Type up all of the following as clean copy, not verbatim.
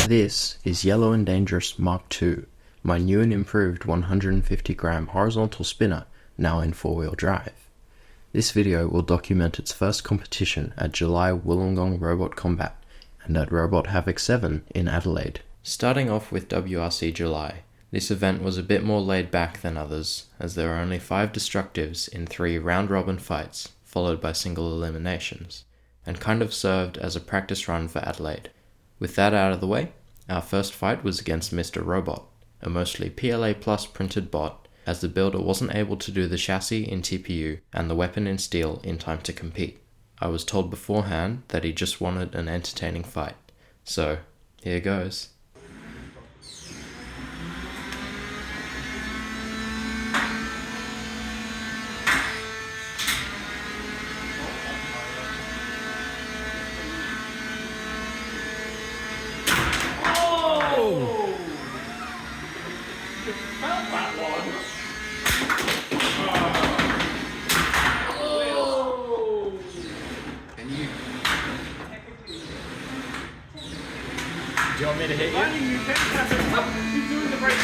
This is Yellow Dangerous Mk2, my new and improved 150-gram horizontal spinner, now in 4-wheel drive. This video will document its first competition at July Wollongong Robot Combat and at Robot Havoc 7 in Adelaide. Starting off with WRC July, this event was a bit more laid back than others, as there were only 5 destructives in 3 round-robin fights, followed by single eliminations, and kind of served as a practice run for Adelaide. With that out of the way, our first fight was against Mr. Robot, a mostly PLA Plus printed bot, as the builder wasn't able to do the chassis in TPU and the weapon in steel in time to compete. I was told beforehand that he just wanted an entertaining fight, so here goes. Do you want me to hit you? You're doing the break.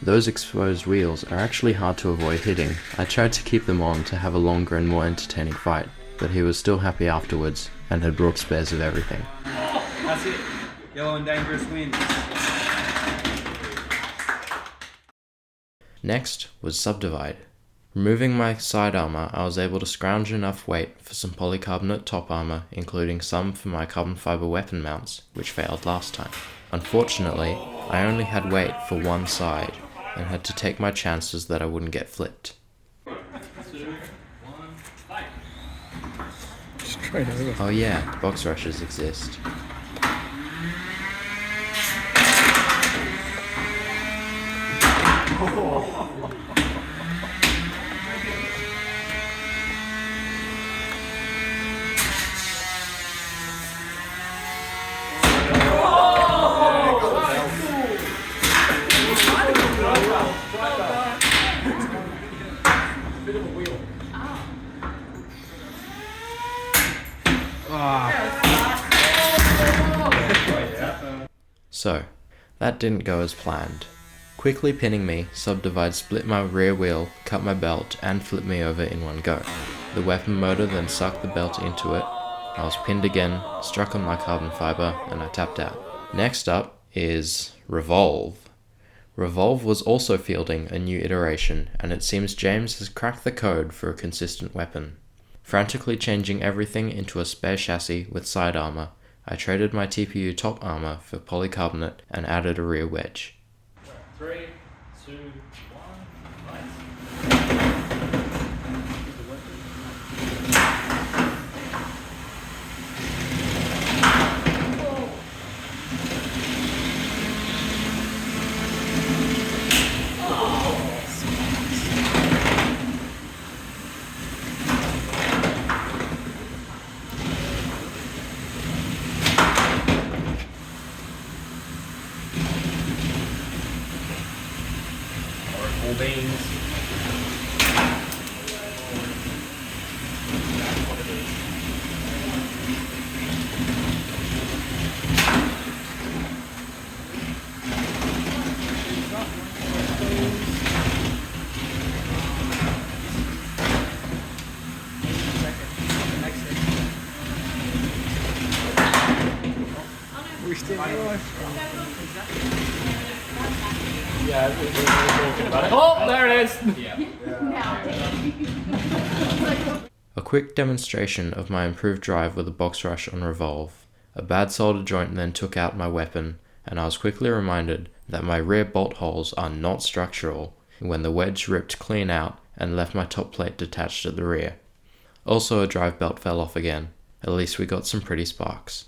Those exposed wheels are actually hard to avoid hitting. I tried to keep them on to have a longer and more entertaining fight, but he was still happy afterwards and had brought spares of everything. That's it. Yellow Dangerous wins. Next was Subdivide. Removing my side armor, I was able to scrounge enough weight for some polycarbonate top armor, including some for my carbon fiber weapon mounts, which failed last time. Unfortunately, I only had weight for one side, and had to take my chances that I wouldn't get flipped. 2, 1, fight. Straight over. Oh yeah, box rushes exist. So, that didn't go as planned. Quickly pinning me, Subdivide split my rear wheel, cut my belt, and flipped me over in one go. The weapon motor then sucked the belt into it. I was pinned again, struck on my carbon fiber, and I tapped out. Next up is Revolve. Revolve was also fielding a new iteration, and it seems James has cracked the code for a consistent weapon. Frantically changing everything into a spare chassis with side armor, I traded my TPU top armor for polycarbonate and added a rear wedge. 3, 2, 1, fight. Beans. We still alive. Yeah, we're talking about it. Oh, there it is! Yeah. A quick demonstration of my improved drive with a box rush on Revolve. A bad solder joint then took out my weapon, and I was quickly reminded that my rear bolt holes are not structural when the wedge ripped clean out and left my top plate detached at the rear. Also, a drive belt fell off again. At least we got some pretty sparks.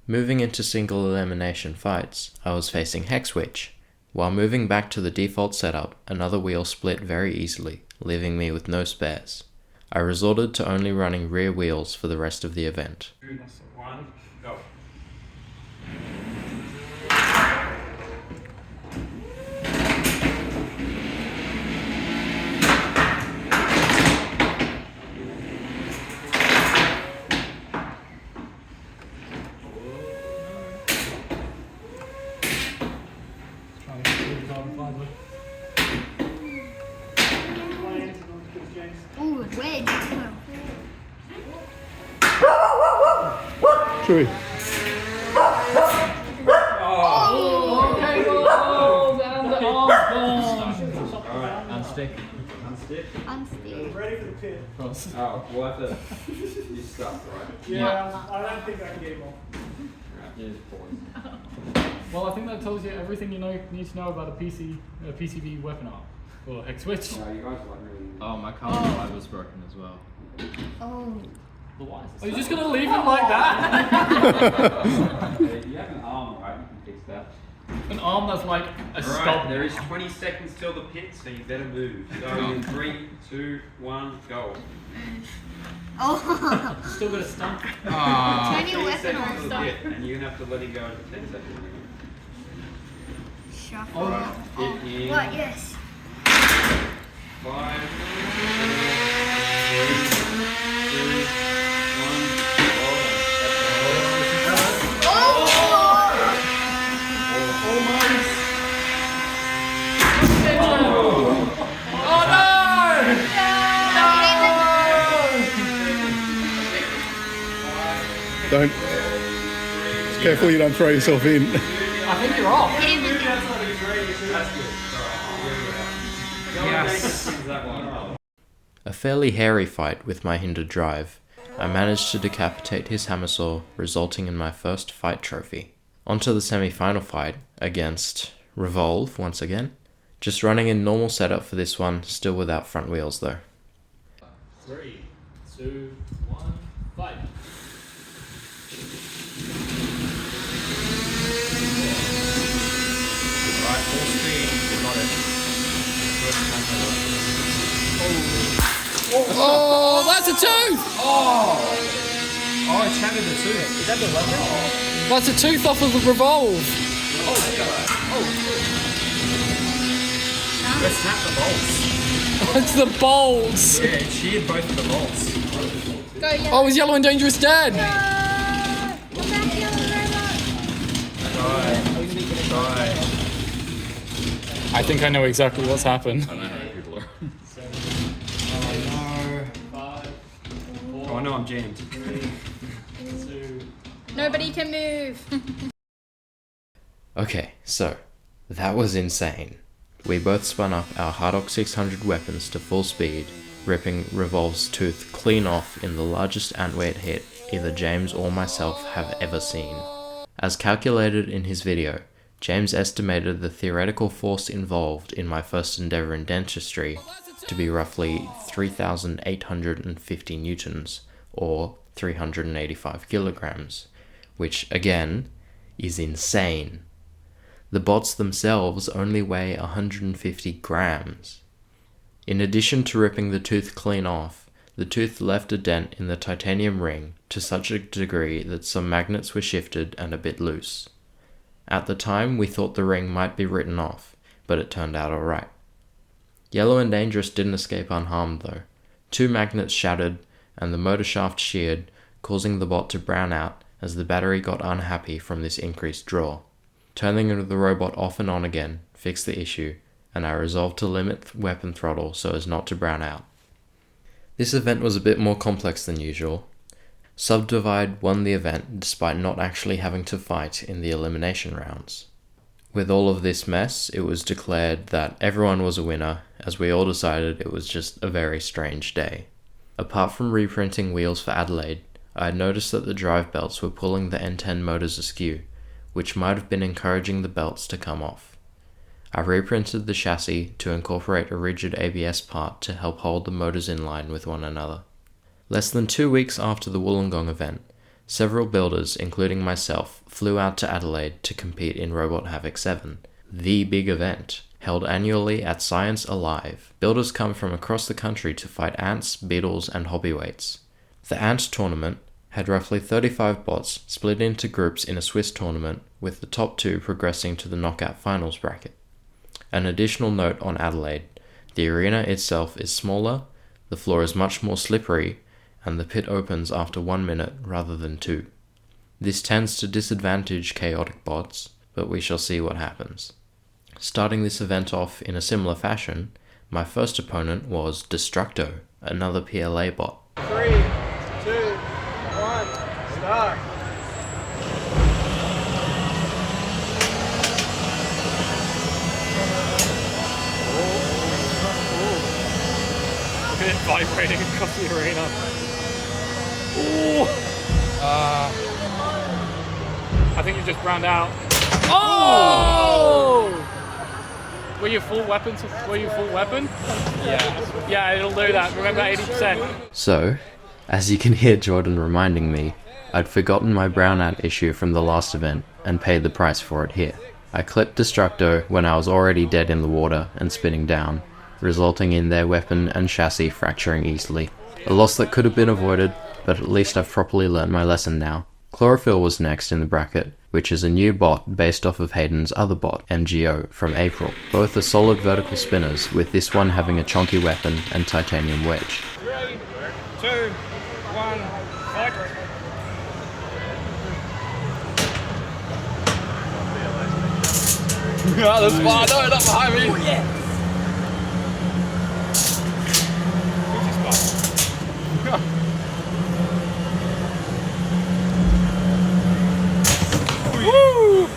Moving into single elimination fights, I was facing Hexwitch. While moving back to the default setup, another wheel split very easily, leaving me with no spares. I resorted to only running rear wheels for the rest of the event. 1, go. True. Okay, balls and the arms gone. Alright, Unstick. unstick. Unstick. Ready for the pit. Oh, we'll have to. You stuff, right? Yeah, I don't think I can get him off. Alright, here's boys. Well, I think that tells you everything you need to know about a PCB weapon arm. Or Hexwitch. No, you guys weren't really. Oh, my carbon fiber's broken as well. Oh. Are you just gonna leave him like that? You have an arm, right? You can fix that. An arm that's like a Alright, stop. there is 20 seconds till the pit, so you better move. So in 3, 2, 1, go. Oh. Still got a stump. Turn your 10 weapon seconds on. till the pit, and you're gonna have to let him go for 10 seconds. Shuffle. Alright, Oh. hit in. What? Yes. 5, 4, 3, 2, 1, Don't. Just careful you don't throw yourself in. I think you're off. Yes. A fairly hairy fight with my hindered drive. I managed to decapitate his hammer saw, resulting in my first fight trophy. Onto the semi-final fight against Revolve once again. Just running in normal setup for this one, still without front wheels though. 3, 2, 1, fight. Alright, full speed. You got it. Oh, that's a tooth! Oh, it shattered the tooth. Is that the weapon? That's a tooth off of the Revolve. Let's snap the bolts. It's the bolts. Yeah, it sheared both of the bolts. Go, Yellow. Oh, is Yellow and Dangerous dead? Come back, Yellow Robot. Try. I think I know exactly what's happened. I don't know how many people are. Oh no, I'm jammed. Nobody can move. Okay, so, that was insane. We both spun up our Havoc 600 weapons to full speed, ripping Revolve's tooth clean off in the largest ant weight hit either James or myself have ever seen. As calculated in his video, James estimated the theoretical force involved in my first endeavour in dentistry to be roughly 3,850 newtons, or 385 kilograms, which, again, is insane. The bots themselves only weigh 150 grams. In addition to ripping the tooth clean off, the tooth left a dent in the titanium ring to such a degree that some magnets were shifted and a bit loose. At the time, we thought the ring might be written off, but it turned out alright. Yellow and Dangerous didn't escape unharmed though. 2 magnets shattered, and the motor shaft sheared, causing the bot to brown out as the battery got unhappy from this increased draw. Turning the robot off and on again fixed the issue, and I resolved to limit weapon throttle so as not to brown out. This event was a bit more complex than usual. Subdivide won the event despite not actually having to fight in the elimination rounds. With all of this mess, it was declared that everyone was a winner, as we all decided it was just a very strange day. Apart from reprinting wheels for Adelaide, I had noticed that the drive belts were pulling the N10 motors askew, which might have been encouraging the belts to come off. I reprinted the chassis to incorporate a rigid ABS part to help hold the motors in line with one another. Less than 2 weeks after the Wollongong event, several builders, including myself, flew out to Adelaide to compete in Robot Havoc 7, the big event, held annually at Science Alive. Builders come from across the country to fight ants, beetles, and hobbyweights. The ant tournament had roughly 35 bots split into groups in a Swiss tournament, with the top 2 progressing to the knockout finals bracket. An additional note on Adelaide: the arena itself is smaller, the floor is much more slippery, and the pit opens after 1 minute rather than 2. This tends to disadvantage chaotic bots, but we shall see what happens. Starting this event off in a similar fashion, my first opponent was Destructo, another PLA bot. 3, 2, 1, start. pit vibrating across the arena. Ooh! I think you just ground out. Oh! Were you full weapon? Yeah. Yeah, it'll do that. Remember 80%. So, as you can hear Jordan reminding me, I'd forgotten my brownout issue from the last event and paid the price for it here. I clipped Destructo when I was already dead in the water and spinning down, resulting in their weapon and chassis fracturing easily. A loss that could have been avoided, but at least I've properly learnt my lesson now. Chlorophyll was next in the bracket, which is a new bot based off of Hayden's other bot, MGO, from April. Both are solid vertical spinners, with this one having a chonky weapon and titanium wedge. 3, 2, 1, fight! Oh, that's fine. No, not behind me. Oh, yeah. Woo!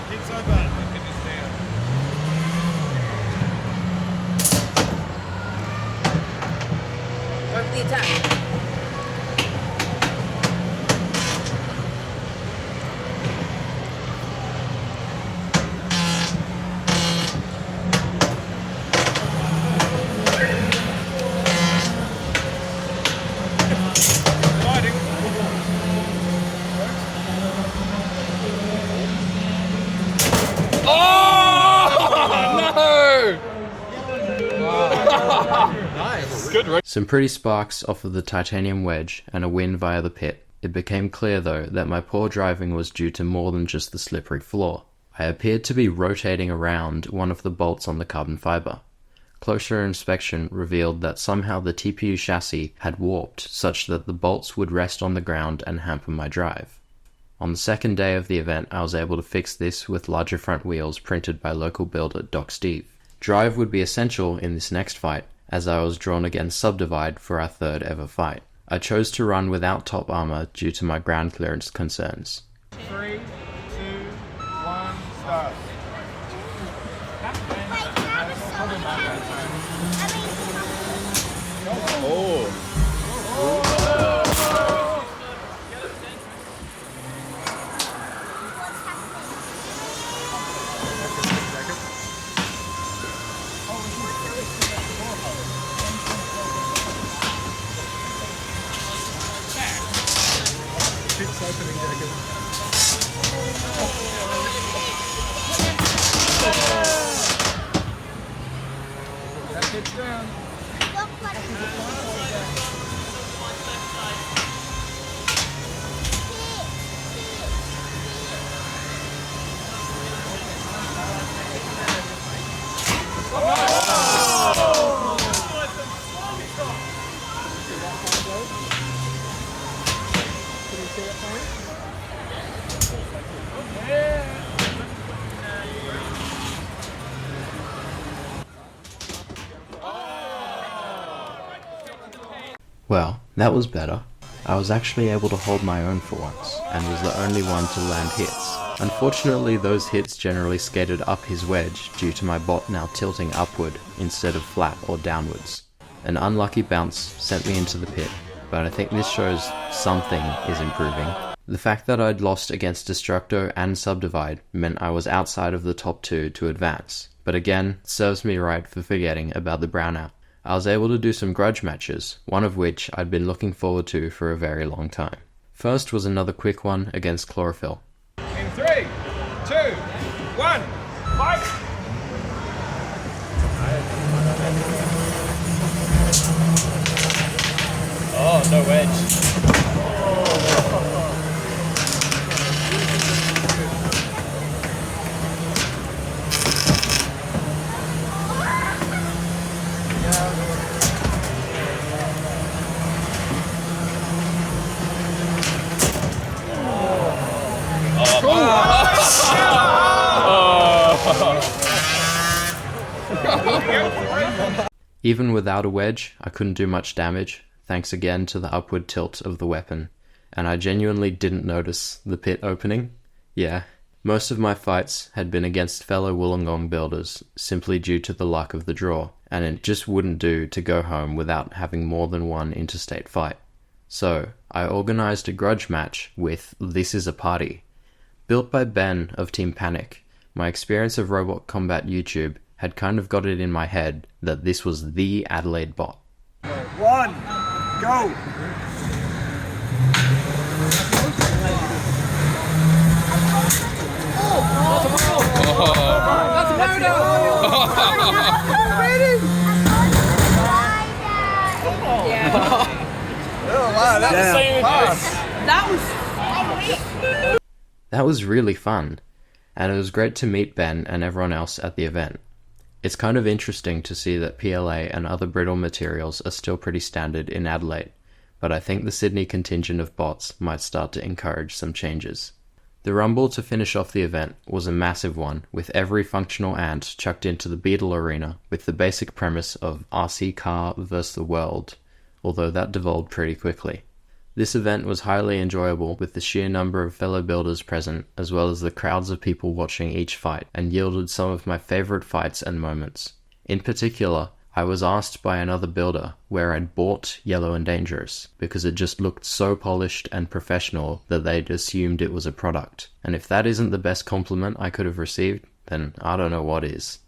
Hit so bad. Get this down. Go for the attack. Some pretty sparks off of the titanium wedge and a win via the pit. It became clear though that my poor driving was due to more than just the slippery floor. I appeared to be rotating around one of the bolts on the carbon fiber. Closer inspection revealed that somehow the TPU chassis had warped such that the bolts would rest on the ground and hamper my drive. On the second day of the event, I was able to fix this with larger front wheels printed by local builder Doc Steve. Drive would be essential in this next fight, as I was drawn against Subdivide for our third ever fight. I chose to run without top armor due to my ground clearance concerns. 3, 2, 1, start. Well, that was better. I was actually able to hold my own for once, and was the only one to land hits. Unfortunately, those hits generally skated up his wedge due to my bot now tilting upward instead of flat or downwards. An unlucky bounce sent me into the pit, but I think this shows something is improving. The fact that I'd lost against Destructo and Subdivide meant I was outside of the top two to advance, but again, it serves me right for forgetting about the brownout. I was able to do some grudge matches, one of which I'd been looking forward to for a very long time. First was another quick one against Chlorophyll. In 3, 2, 1, fight! Oh, no wedge. Even without a wedge, I couldn't do much damage, thanks again to the upward tilt of the weapon, and I genuinely didn't notice the pit opening. Yeah, Most of my fights had been against fellow Wollongong builders simply due to the luck of the draw, and it just wouldn't do to go home without having more than one interstate fight. So, I organised a grudge match with This Is a Party. Built by Ben of Team Panic, my experience of Robot Combat YouTube had kind of got it in my head that this was the Adelaide bot. 1, go! That's a murder! Oh wow, that's the same pass. That was really fun, and it was great to meet Ben and everyone else at the event. It's kind of interesting to see that PLA and other brittle materials are still pretty standard in Adelaide, but I think the Sydney contingent of bots might start to encourage some changes. The rumble to finish off the event was a massive one, with every functional ant chucked into the Beetle Arena with the basic premise of RC car vs the world, although that devolved pretty quickly. This event was highly enjoyable with the sheer number of fellow builders present, as well as the crowds of people watching each fight, and yielded some of my favourite fights and moments. In particular, I was asked by another builder where I'd bought Yellow and Dangerous, because it just looked so polished and professional that they'd assumed it was a product. And if that isn't the best compliment I could have received, then I don't know what is.